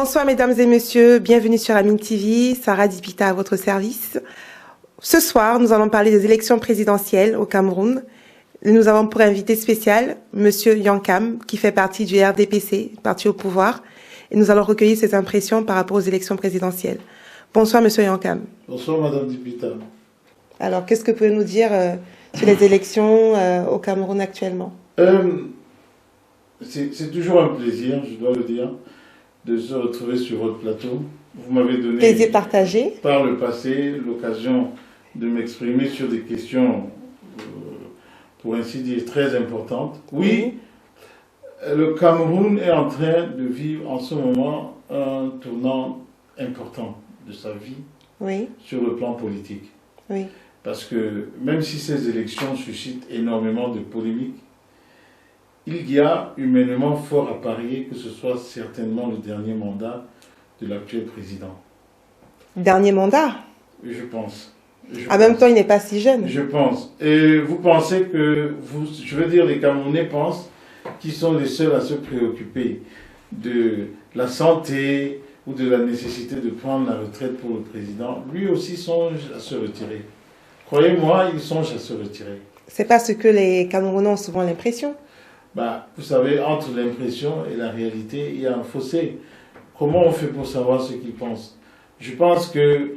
Bonsoir mesdames et messieurs, bienvenue sur Amine TV, Sarah Dipita à votre service. Ce soir, nous allons parler des élections présidentielles au Cameroun. Nous avons pour invité spécial monsieur Yankam, qui fait partie du RDPC, parti au pouvoir, et nous allons recueillir ses impressions par rapport aux élections présidentielles. Bonsoir monsieur Yankam. Bonsoir madame Dipita. Alors, qu'est-ce que vous pouvez nous dire sur les élections au Cameroun actuellement? C'est toujours un plaisir, je dois le dire, de se retrouver sur votre plateau. Vous m'avez donné, plaisir partagé, par le passé, l'occasion de m'exprimer sur des questions, pour ainsi dire, très importantes. Oui, le Cameroun est en train de vivre en ce moment un tournant important de sa vie sur le plan politique. Oui. Parce que même si ces élections suscitent énormément de polémiques, il y a humainement fort à parier que ce soit certainement le dernier mandat de l'actuel président. Dernier mandat? Je pense. En même temps, il n'est pas si jeune. Je pense. Et vous pensez que, je veux dire, les Camerounais pensent qu'ils sont les seuls à se préoccuper de la santé ou de la nécessité de prendre la retraite pour le président. Lui aussi songe à se retirer. Croyez-moi, il songe à se retirer. C'est pas ce que les Camerounais ont souvent l'impression. Vous savez, entre l'impression et la réalité, il y a un fossé. Comment on fait pour savoir ce qu'ils pensent? Je pense que,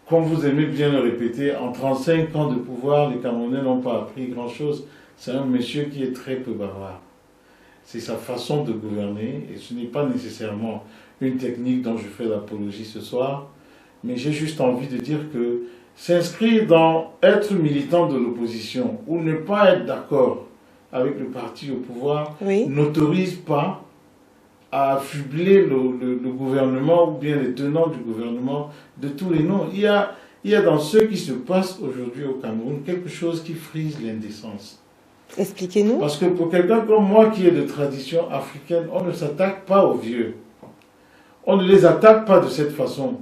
comme vous aimez bien le répéter, en 35 ans de pouvoir, les Camerounais n'ont pas appris grand-chose. C'est un monsieur qui est très peu bavard. C'est sa façon de gouverner, et ce n'est pas nécessairement une technique dont je fais l'apologie ce soir, mais j'ai juste envie de dire que s'inscrire dans être militant de l'opposition ou ne pas être d'accord avec le parti au pouvoir n'autorise pas à affubler le gouvernement ou bien les tenants du gouvernement de tous les noms. Il y a dans ce qui se passe aujourd'hui au Cameroun quelque chose qui frise l'indécence. Expliquez-nous. Parce que pour quelqu'un comme moi qui est de tradition africaine, on ne s'attaque pas aux vieux. On ne les attaque pas de cette façon.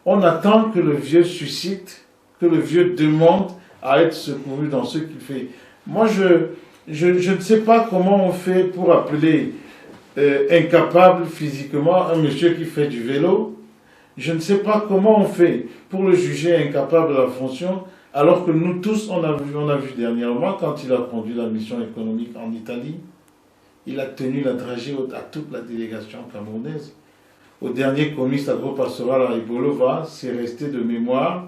On attend que le vieux suscite, que le vieux demande à être secouru dans ce qu'il fait. Moi, je ne sais pas comment on fait pour appeler incapable physiquement un monsieur qui fait du vélo. Je ne sais pas comment on fait pour le juger incapable de la fonction, alors que nous tous, on a vu dernièrement, quand il a conduit la mission économique en Italie, il a tenu la dragée à toute la délégation camerounaise. Au dernier comice agro-pastoral à Ibolova, c'est resté de mémoire,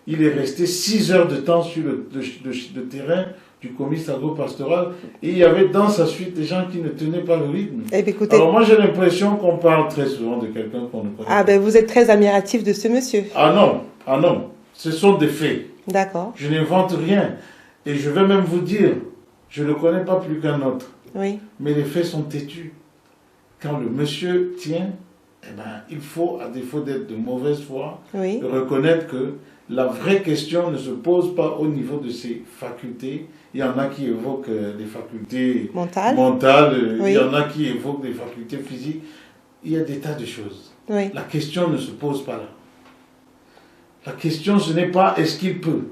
il est resté 6 heures de temps sur le terrain du comice agro-pastoral, et il y avait dans sa suite des gens qui ne tenaient pas le rythme. Écoutez, alors moi j'ai l'impression qu'on parle très souvent de quelqu'un qu'on ne connaît pas. Ah ben vous êtes très admiratif de ce monsieur. Ah non, ce sont des faits. D'accord. Je n'invente rien. Et je vais même vous dire, je ne le connais pas plus qu'un autre. Oui. Mais les faits sont têtus. Quand le monsieur tient, il faut, à défaut d'être de mauvaise foi, reconnaître que la vraie question ne se pose pas au niveau de ses facultés. Il y en a qui évoquent des facultés mentales, il y en a qui évoquent des facultés physiques. Il y a des tas de choses. La question ne se pose pas là. La question, ce n'est pas est-ce qu'il peut.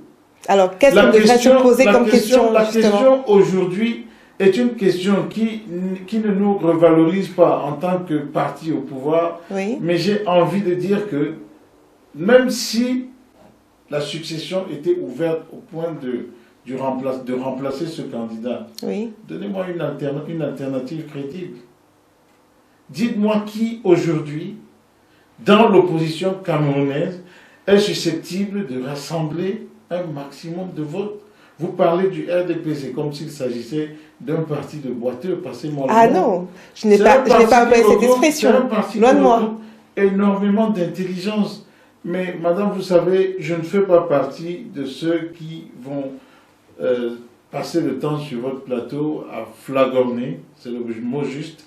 Alors, qu'est-ce qu'on devrait se poser comme question? La question aujourd'hui est une question qui ne nous revalorise pas en tant que parti au pouvoir. Mais j'ai envie de dire que même si la succession était ouverte au point de remplacer ce candidat, donnez-moi une alternative crédible. Dites-moi qui aujourd'hui, dans l'opposition camerounaise, est susceptible de rassembler un maximum de votes. Vous parlez du RDPC comme s'il s'agissait d'un parti de boiteux, passez-moi le nom. Ah non, je n'ai pas employé cette expression. C'est un parti loin de moi. Énormément d'intelligence. Mais madame, vous savez, je ne fais pas partie de ceux qui vont passer le temps sur votre plateau à flagorner, c'est le mot juste,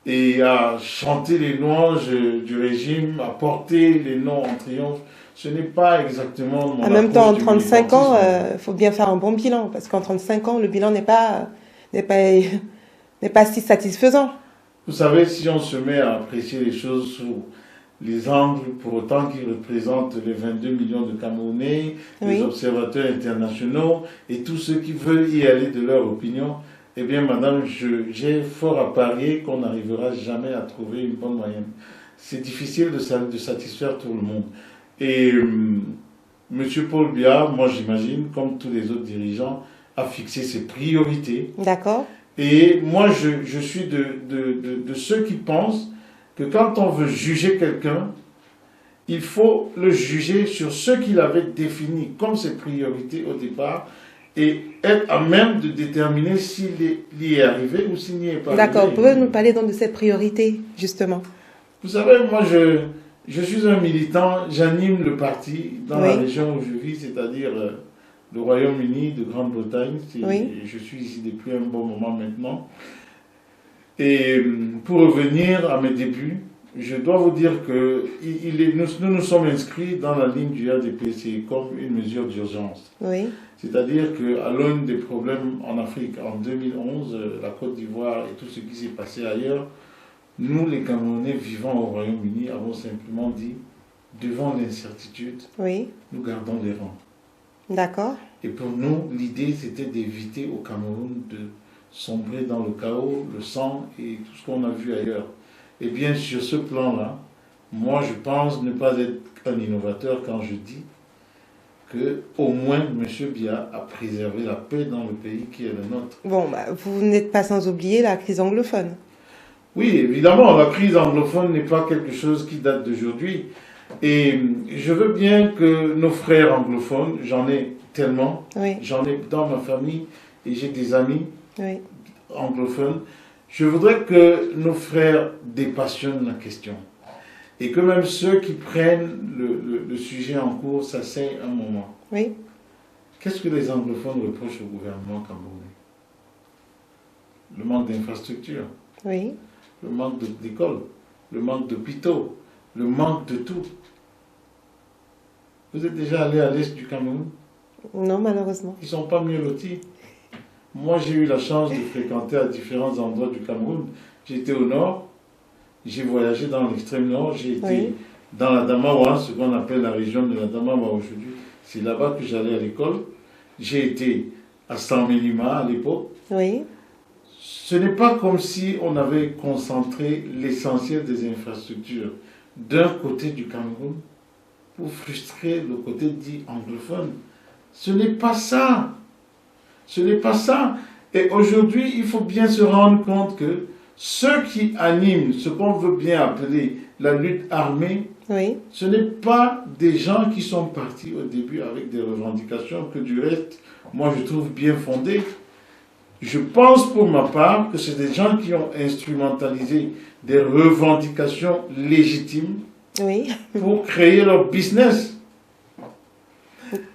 et à chanter les louanges du régime, à porter les noms en triomphe. Ce n'est pas exactement mon approche. En même temps, en 35 ans, il faut bien faire un bon bilan, parce qu'en 35 ans, le bilan n'est pas si satisfaisant. Vous savez, si on se met à apprécier les choses sous les angles, pour autant qu'ils représentent les 22 millions de Camerounais, les observateurs internationaux et tous ceux qui veulent y aller de leur opinion, eh bien, madame, j'ai fort à parier qu'on n'arrivera jamais à trouver une bonne moyenne. c'est difficile de satisfaire tout le monde. Et M. Paul Biya, moi j'imagine, comme tous les autres dirigeants, a fixé ses priorités. D'accord. Et moi je suis de ceux qui pensent que quand on veut juger quelqu'un, il faut le juger sur ce qu'il avait défini comme ses priorités au départ et être à même de déterminer s'il y est arrivé ou s'il n'y est pas arrivé. D'accord. Vous pouvez nous parler donc de cette priorité, justement? Vous savez, moi je suis un militant, j'anime le parti dans la région où je vis, c'est-à-dire le Royaume-Uni de Grande-Bretagne. Je suis ici depuis un bon moment maintenant. Et pour revenir à mes débuts, je dois vous dire que nous sommes inscrits dans la ligne du RDPC comme une mesure d'urgence. Oui. C'est-à-dire qu'à l'aune des problèmes en Afrique, en 2011, la Côte d'Ivoire et tout ce qui s'est passé ailleurs, nous, les Camerounais vivant au Royaume-Uni, avons simplement dit, devant l'incertitude, nous gardons les rangs. D'accord. Et pour nous, l'idée, c'était d'éviter au Cameroun de sombrer dans le chaos, le sang et tout ce qu'on a vu ailleurs. Et bien, sur ce plan-là, moi, je pense ne pas être un innovateur quand je dis que au moins M. Biya a préservé la paix dans le pays qui est le nôtre. Bon, vous n'êtes pas sans oublier la crise anglophone. Oui, évidemment, la crise anglophone n'est pas quelque chose qui date d'aujourd'hui. Et je veux bien que nos frères anglophones, j'en ai tellement, j'en ai dans ma famille et j'ai des amis anglophones, je voudrais que nos frères dépassionnent la question. Et que même ceux qui prennent le sujet en cours s'asseyent un moment. Oui. Qu'est-ce que les anglophones reprochent au gouvernement camerounais? Le manque d'infrastructures. Oui. Le manque d'écoles, le manque d'hôpitaux, le manque de tout. Vous êtes déjà allé à l'est du Cameroun? Non, malheureusement. Ils ne sont pas mieux lotis. Moi, j'ai eu la chance de fréquenter à différents endroits du Cameroun. J'ai été au nord, j'ai voyagé dans l'extrême nord, j'ai été dans la Damawa, ce qu'on appelle la région de la Damawa aujourd'hui. C'est là-bas que j'allais à l'école. J'ai été à Saint-Ménima à l'époque. Oui. Ce n'est pas comme si on avait concentré l'essentiel des infrastructures d'un côté du Cameroun pour frustrer le côté dit anglophone. Ce n'est pas ça. Ce n'est pas ça. Et aujourd'hui, il faut bien se rendre compte que ceux qui animent ce qu'on veut bien appeler la lutte armée, ce n'est pas des gens qui sont partis au début avec des revendications que du reste, moi je trouve bien fondées. Je pense pour ma part que c'est des gens qui ont instrumentalisé des revendications légitimes pour créer leur business.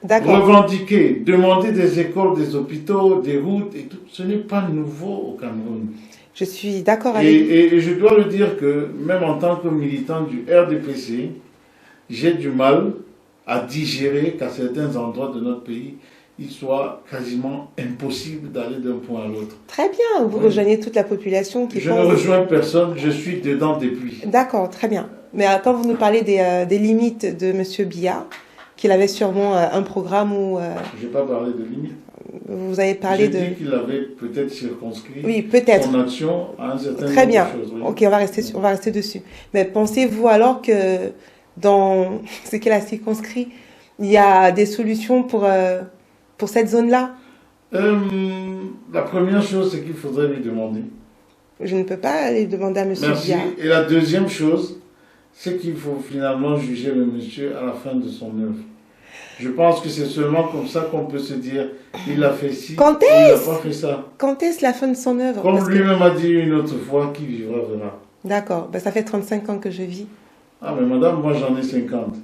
Revendiquer, demander des écoles, des hôpitaux, des routes, et tout, ce n'est pas nouveau au Cameroun. Je suis d'accord avec vous. Et je dois le dire que même en tant que militant du RDPC, j'ai du mal à digérer qu'à certains endroits de notre pays, il soit quasiment impossible d'aller d'un point à l'autre. Très bien, vous rejoignez toute la population qui Je ne rejoins personne, je suis dedans depuis. D'accord, très bien. Mais quand vous nous parlez des limites de M. Biya, qu'il avait sûrement un programme où... Je n'ai pas parlé de limites. Vous avez parlé de... J'ai dit qu'il avait peut-être circonscrit son action à un certain Très bien. nombre de choses. Oui. Ok, on va rester dessus. Mais pensez-vous alors que dans ce qu'il a circonscrit, il y a des solutions pour cette zone-là? La première chose, c'est qu'il faudrait lui demander. Je ne peux pas aller demander à M. Biya. Merci. Et la deuxième chose, c'est qu'il faut finalement juger le monsieur à la fin de son œuvre. Je pense que c'est seulement comme ça qu'on peut se dire, il a fait ci, il n'a pas fait ça. Quand est-ce la fin de son œuvre? Comme lui-même a dit une autre fois, qui vivra verra. D'accord, ça fait 35 ans que je vis. Ah mais madame, moi j'en ai 50.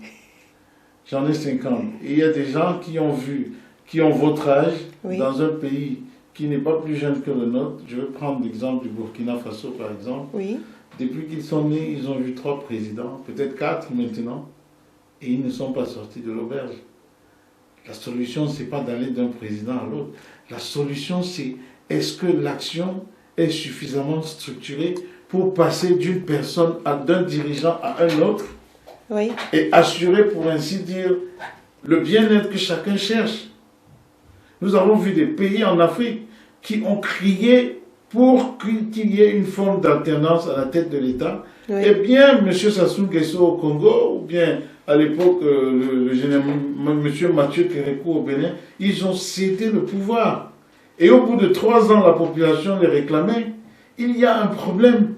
J'en ai 50. Et il y a des gens qui ont vu, qui ont votre âge, dans un pays qui n'est pas plus jeune que le nôtre. Je vais prendre l'exemple du Burkina Faso par exemple. Oui. Depuis qu'ils sont nés, ils ont vu 3 présidents, peut-être 4 maintenant, et ils ne sont pas sortis de l'auberge. La solution, ce n'est pas d'aller d'un président à l'autre. La solution, c'est est-ce que l'action est suffisamment structurée pour passer d'une personne, d'un dirigeant à un autre, et assurer, pour ainsi dire, le bien-être que chacun cherche. Nous avons vu des pays en Afrique qui ont crié pour qu'il y ait une forme d'alternance à la tête de l'État. Oui. Eh bien, M. Sassou Nguesso au Congo, ou bien à l'époque, M. Mathieu Kérékou au Bénin, ils ont cédé le pouvoir. Et au bout de 3 ans, la population les réclamait. Il y a un problème.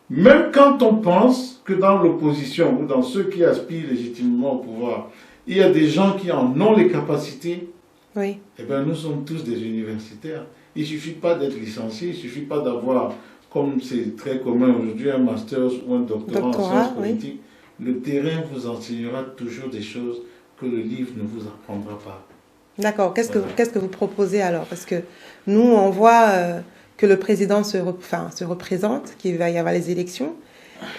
Même quand on pense que dans l'opposition, ou dans ceux qui aspirent légitimement au pouvoir, il y a des gens qui en ont les capacités, Oui. eh bien, nous sommes tous des universitaires. Il ne suffit pas d'être licencié, il ne suffit pas d'avoir, comme c'est très commun aujourd'hui, un master ou un doctorat en sciences politiques. Oui. Le terrain vous enseignera toujours des choses que le livre ne vous apprendra pas. D'accord. Qu'est-ce que vous proposez alors? Parce que nous, on voit que le président se représente, qu'il va y avoir les élections.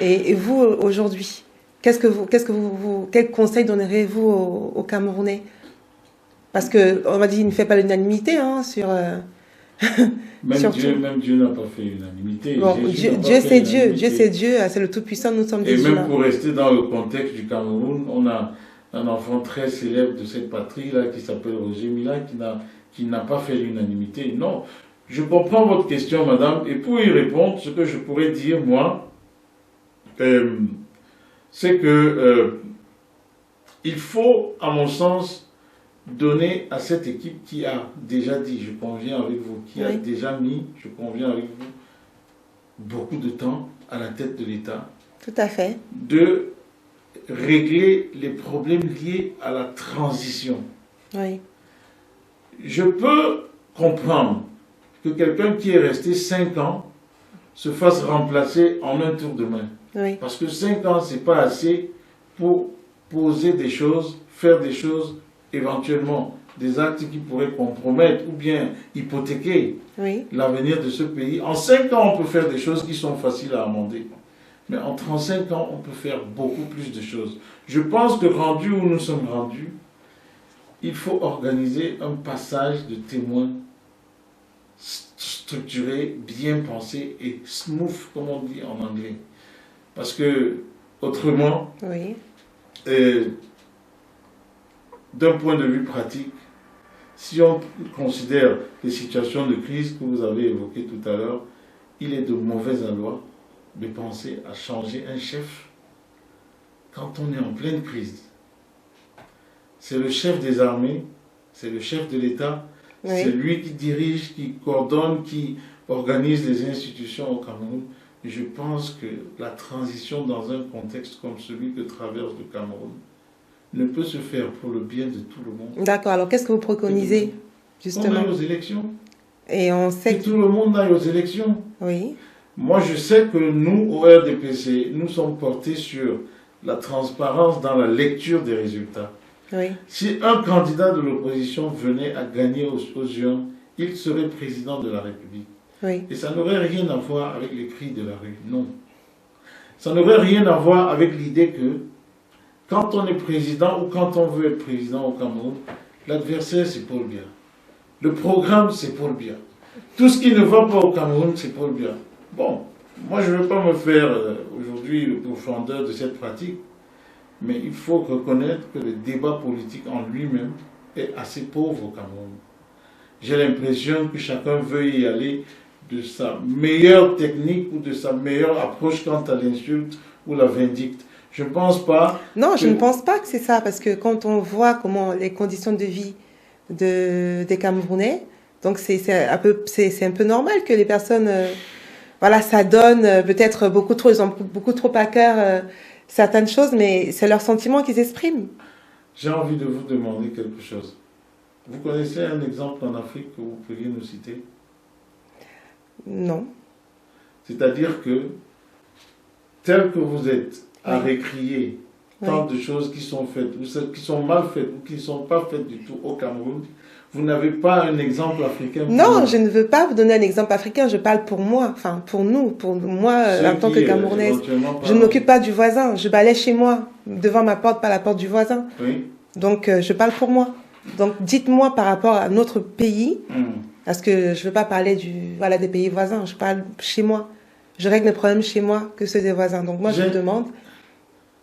Et vous, aujourd'hui, quel conseil donnerez-vous aux Camerounais? Parce qu'on m'a dit qu'il ne fait pas l'unanimité sur... Même Dieu n'a pas fait l'unanimité. Bon, Dieu c'est Dieu, c'est le Tout-Puissant, nous sommes des humains. Et même pour rester dans le contexte du Cameroun, on a un enfant très célèbre de cette patrie-là qui s'appelle Roger Mila, qui n'a pas fait l'unanimité. Non, je comprends votre question, madame, et pour y répondre, ce que je pourrais dire, moi, c'est que il faut, à mon sens, donner à cette équipe qui a déjà dit, je conviens avec vous, qui a déjà mis, je conviens avec vous, beaucoup de temps à la tête de l'État. Tout à fait. De régler les problèmes liés à la transition. Oui. Je peux comprendre que quelqu'un qui est resté 5 ans se fasse remplacer en un tour de main. Oui. Parce que 5 ans, ce n'est pas assez pour poser des choses, faire des choses, éventuellement des actes qui pourraient compromettre ou bien hypothéquer l'avenir de ce pays. En 5 ans, on peut faire des choses qui sont faciles à amender. Mais en 35 ans, on peut faire beaucoup plus de choses. Je pense que rendu où nous sommes rendus, il faut organiser un passage de témoins structuré, bien pensé et smooth, comme on dit en anglais. Parce que, autrement, d'un point de vue pratique, si on considère les situations de crise que vous avez évoquées tout à l'heure, il est de mauvaise aloi de penser à changer un chef quand on est en pleine crise. C'est le chef des armées, c'est le chef de l'État, c'est lui qui dirige, qui coordonne, qui organise les institutions au Cameroun. Et je pense que la transition dans un contexte comme celui que traverse le Cameroun ne peut se faire pour le bien de tout le monde. D'accord, alors qu'est-ce que vous préconisez, justement? On aille aux élections. Et on sait que tout le monde aille aux élections. Oui. Moi, je sais que nous, au RDPC, nous sommes portés sur la transparence dans la lecture des résultats. Oui. Si un candidat de l'opposition venait à gagner aux urnes, il serait président de la République. Oui. Et ça n'aurait rien à voir avec les cris de la rue, non. Ça n'aurait rien à voir avec l'idée que quand on est président ou quand on veut être président au Cameroun, l'adversaire c'est pour le bien. Le programme c'est pour le bien. Tout ce qui ne va pas au Cameroun c'est pour le bien. Bon, moi je ne veux pas me faire aujourd'hui le pourfendeur de cette pratique, mais il faut reconnaître que le débat politique en lui-même est assez pauvre au Cameroun. J'ai l'impression que chacun veut y aller de sa meilleure technique ou de sa meilleure approche quant à l'insulte ou la vindicte. Je ne pense pas... Non, je ne pense pas que c'est ça, parce que quand on voit comment les conditions de vie des Camerounais, donc c'est un peu normal que les personnes, ça donne peut-être beaucoup trop, ils ont beaucoup trop à cœur certaines choses, mais c'est leurs sentiments qu'ils expriment. J'ai envie de vous demander quelque chose. Vous connaissez un exemple en Afrique que vous pourriez nous citer? Non. C'est-à-dire que, tel que vous êtes, à récrier tant de choses qui sont faites, ou qui sont mal faites, ou qui ne sont pas faites du tout au Cameroun, vous n'avez pas un exemple africain? Non, je ne veux pas vous donner un exemple africain, je parle pour moi, enfin pour nous, pour moi en tant que Camerounaise. Je ne m'occupe pas du voisin, je balaye chez moi, devant ma porte, pas la porte du voisin. Oui. Donc je parle pour moi. Donc dites-moi par rapport à notre pays, parce que je ne veux pas parler des pays voisins, je parle chez moi. Je règle mes problèmes chez moi que ceux des voisins. Donc moi je vous demande...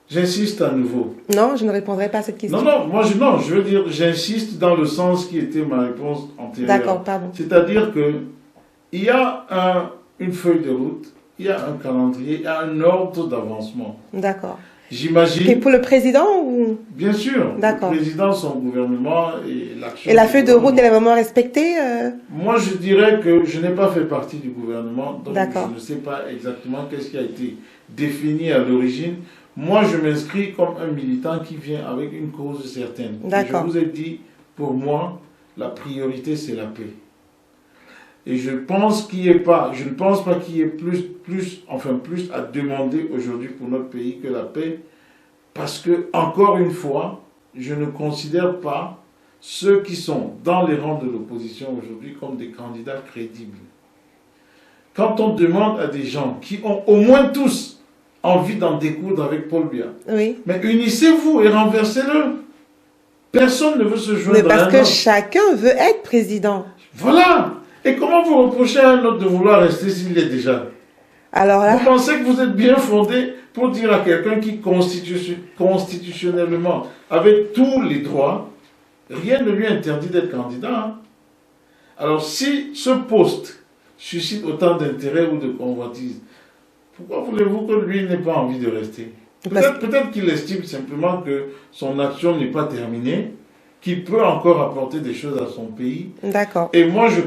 J'insiste à nouveau. Non, je ne répondrai pas à cette question. Non, je veux dire, j'insiste dans le sens qui était ma réponse antérieure. D'accord, pardon. C'est-à-dire que il y a une feuille de route, il y a un calendrier, il y a un ordre d'avancement. D'accord. J'imagine. Et pour le président ou... Bien sûr. D'accord. Le président, son gouvernement et l'action. Et la feuille de route, elle est vraiment respectée Moi, je dirais que je n'ai pas fait partie du gouvernement, donc D'accord. je ne sais pas exactement qu'est-ce qui a été défini à l'origine. Moi, je m'inscris comme un militant qui vient avec une cause certaine. D'accord. Je vous ai dit, pour moi, la priorité, c'est la paix. Et je ne pense pas qu'il y ait plus à demander aujourd'hui pour notre pays que la paix. Parce que, encore une fois, je ne considère pas ceux qui sont dans les rangs de l'opposition aujourd'hui comme des candidats crédibles. Quand on demande à des gens qui ont au moins tous envie d'en découdre avec Paul Biya, oui. Mais unissez-vous et renversez-le. Personne ne veut se joindre. Mais parce que chacun veut être président. Voilà. Et comment vous reprochez à un autre de vouloir rester s'il l'est déjà? Alors là... Vous pensez que vous êtes bien fondé pour dire à quelqu'un qui constitutionnellement, avec tous les droits, rien ne lui interdit d'être candidat. Hein? Alors si ce poste suscite autant d'intérêt ou de convoitise, pourquoi voulez-vous que lui n'ait pas envie de rester? Peut-être qu'il estime simplement que son action n'est pas terminée, qu'il peut encore apporter des choses à son pays. D'accord. Et moi, je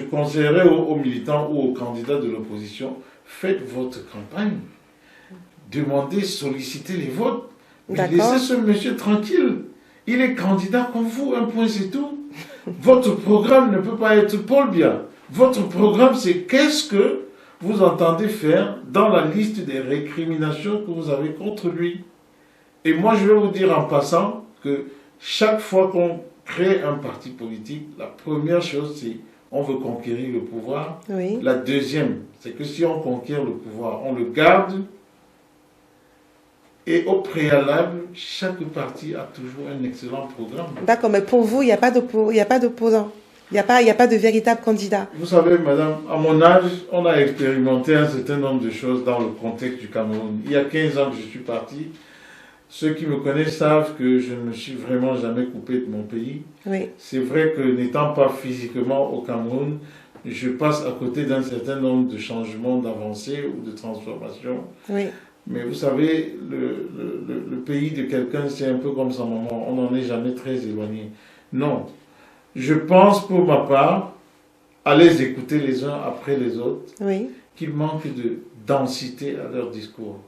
conseillerais aux militants ou aux candidats de l'opposition, faites votre campagne. Demandez, sollicitez les votes. Mais laissez ce monsieur tranquille. Il est candidat comme vous, un point c'est tout. Votre programme ne peut pas être Paul Biya. Votre programme, c'est qu'est-ce que vous entendez faire dans la liste des récriminations que vous avez contre lui. Et moi, je vais vous dire en passant que chaque fois qu'on crée un parti politique, la première chose, c'est on veut conquérir le pouvoir. Oui. La deuxième, c'est que si on conquiert le pouvoir, on le garde. Et au préalable, chaque parti a toujours un excellent programme. D'accord, mais pour vous, il n'y a pas d'opposant. Il n'y a pas de véritable candidat. Vous savez, madame, à mon âge, on a expérimenté un certain nombre de choses dans le contexte du Cameroun. Il y a 15 ans que je suis parti. Ceux qui me connaissent savent que je ne me suis vraiment jamais coupé de mon pays. Oui. C'est vrai que n'étant pas physiquement au Cameroun, je passe à côté d'un certain nombre de changements, d'avancées ou de transformations. Oui. Mais vous savez, le pays de quelqu'un, c'est un peu comme sa maman. On n'en est jamais très éloigné. Non. Je pense pour ma part, à les écouter les uns après les autres, oui. Qu'il manque de densité à leur discours.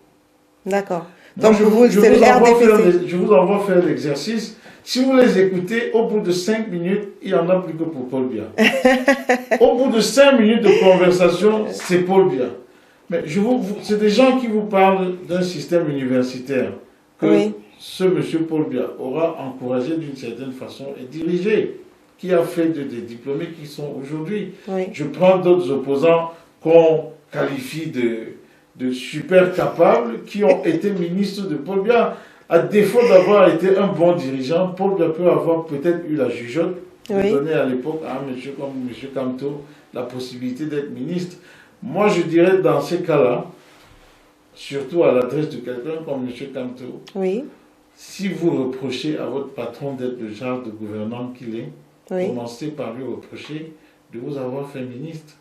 D'accord. Donc je vous envoie faire l'exercice. Si vous les écoutez, au bout de 5 minutes, il n'y en a plus que pour Paul Biya. Au bout de 5 minutes de conversation, c'est Paul Biya. Mais c'est des gens qui vous parlent d'un système universitaire que oui. ce monsieur Paul Biya aura encouragé d'une certaine façon et dirigé, qui a fait des diplômés qui sont aujourd'hui. Oui. Je prends d'autres opposants qu'on qualifie de super capables, qui ont été ministres de Paul Biya. À défaut d'avoir été un bon dirigeant, Paul Biya peut avoir peut-être eu la jugeote de donner à l'époque à un monsieur comme M. Kamto la possibilité d'être ministre. Moi, je dirais dans ces cas-là, surtout à l'adresse de quelqu'un comme M. Kamto, oui. Si vous reprochez à votre patron d'être le genre de gouvernant qu'il est, commencez par lui reprocher de vous avoir fait ministre.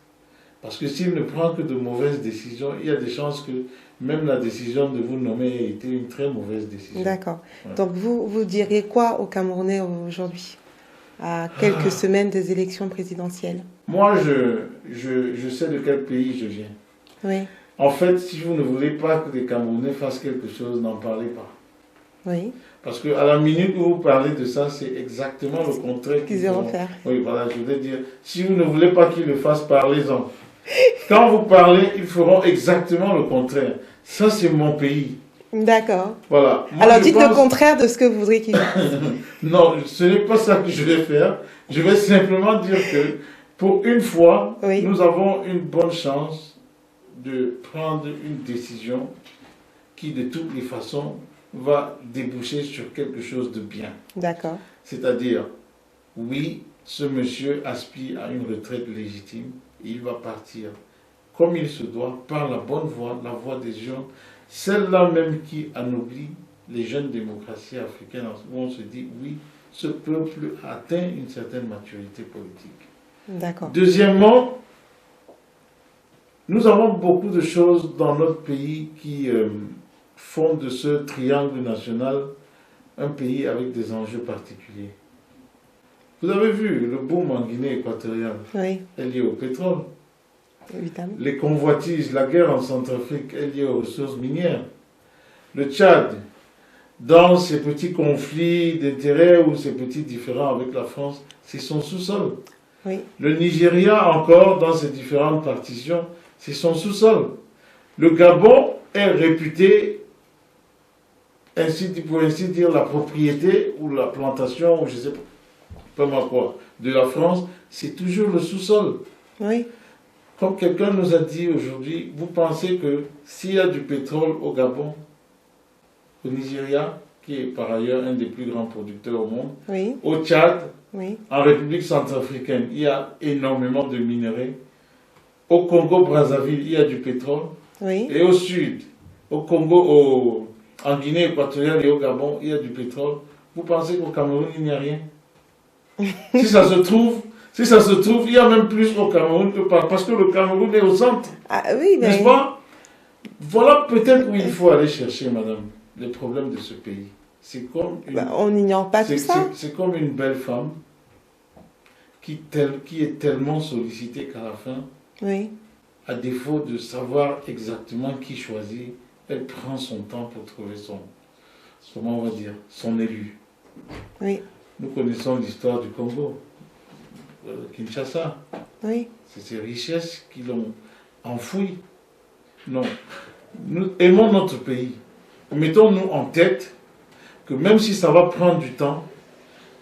Parce que s'il ne prend que de mauvaises décisions, il y a des chances que même la décision de vous nommer ait été une très mauvaise décision. D'accord. Ouais. Donc vous diriez quoi aux Camerounais aujourd'hui, à quelques semaines des élections présidentielles? Moi, je sais de quel pays je viens. Oui. En fait, si vous ne voulez pas que les Camerounais fassent quelque chose, n'en parlez pas. Oui. Parce qu'à la minute où vous parlez de ça, c'est exactement le contraire qu'ils vont faire. Oui, voilà, je voulais dire, si vous ne voulez pas qu'ils le fassent, parlez-en. Quand vous parlez, ils feront exactement le contraire. Ça, c'est mon pays. D'accord. Voilà. Moi, alors, dites le contraire de ce que vous voudriez qu'ils fassent. Non, ce n'est pas ça que je vais faire. Je vais simplement dire que, pour une fois, nous avons une bonne chance de prendre une décision qui, de toutes les façons, va déboucher sur quelque chose de bien. D'accord. C'est-à-dire, oui, ce monsieur aspire à une retraite légitime et il va partir comme il se doit, par la bonne voie, la voie des gens, celle-là même qui anoblit les jeunes démocraties africaines, où on se dit, oui, ce peuple atteint une certaine maturité politique. D'accord. Deuxièmement, Nous avons beaucoup de choses dans notre pays qui font de ce triangle national un pays avec des enjeux particuliers. Vous avez vu, le boom en Guinée équatoriale Oui, est lié au pétrole. évidemment. Les convoitises, la guerre en Centrafrique est liée aux ressources minières. Le Tchad, dans ses petits conflits d'intérêts ou ses petits différends avec la France, c'est son sous-sol. Oui, Le Nigeria, encore, dans ses différentes partitions, c'est son sous-sol. Le Gabon est réputé, pour ainsi dire, la propriété ou la plantation, ou je ne sais pas moi quoi, de la France, c'est toujours le sous-sol. oui, Comme quelqu'un nous a dit aujourd'hui, vous pensez que s'il y a du pétrole au Gabon, au Nigeria, qui est par ailleurs un des plus grands producteurs au monde, oui, au Tchad, oui, en République centrafricaine, il y a énormément de minerais. Au Congo-Brazzaville, il y a du pétrole. oui. Et au sud, au Congo, en Guinée équatoriale et au Gabon, il y a du pétrole. Vous pensez qu'au Cameroun, il n'y a rien? Si ça se trouve, il y a même plus au Cameroun que parce que le Cameroun est au centre. Ah oui, N'est-ce pas? Voilà peut-être où il faut aller chercher, madame, les problèmes de ce pays. C'est comme une, on n'ignore pas tout ça. c'est comme une belle femme qui est tellement sollicitée qu'à la fin, Oui, à défaut de savoir exactement qui choisir, elle prend son temps pour trouver comment on va dire, son élu. oui, Nous connaissons l'histoire du Congo, Kinshasa. oui, C'est ces richesses qui l'ont enfoui. Non. Nous aimons notre pays. Mettons-nous en tête que même si ça va prendre du temps,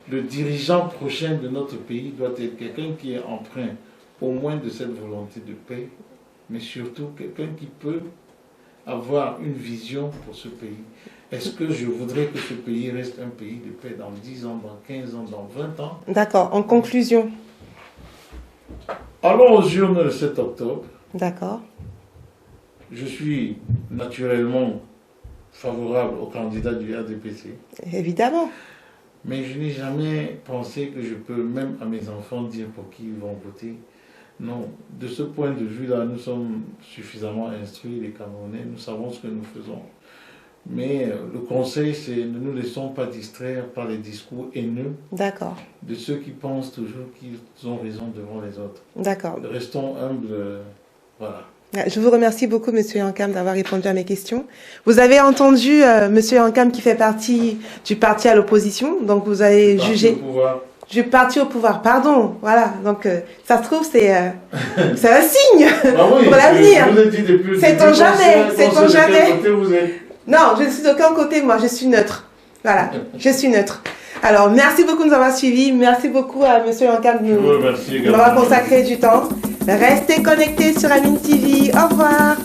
le dirigeant prochain de notre pays doit être quelqu'un qui est empreint au moins de cette volonté de paix, mais surtout quelqu'un qui peut avoir une vision pour ce pays. Est-ce que je voudrais que ce pays reste un pays de paix dans 10 ans, dans 15 ans, dans 20 ans? d'accord. En conclusion. Allons aux urnes le 7 octobre. D'accord. Je suis naturellement favorable au candidat du RDPC, Évidemment. mais je n'ai jamais pensé que je peux même à mes enfants dire pour qui ils vont voter. Non, de ce point de vue-là, nous sommes suffisamment instruits, les Camerounais, nous savons ce que nous faisons. Mais le conseil, c'est ne nous laissons pas distraire par les discours haineux D'accord. de ceux qui pensent toujours qu'ils ont raison devant les autres. D'accord. Restons humbles, voilà. Je vous remercie beaucoup, Monsieur Yankam, d'avoir répondu à mes questions. Vous avez entendu Monsieur Yankam qui fait partie du parti à l'opposition, donc vous avez jugé. Du parti au pouvoir, pardon. Voilà, donc ça se trouve, c'est un signe pour l'avenir. C'est-on jamais, c'est-on jamais. Non, je ne suis d'aucun côté, moi, je suis neutre. Voilà, je suis neutre. Alors, merci beaucoup de nous avoir suivis. Merci beaucoup à Monsieur Yankam de nous avoir consacré du temps. Restez connectés sur Amine TV. Au revoir.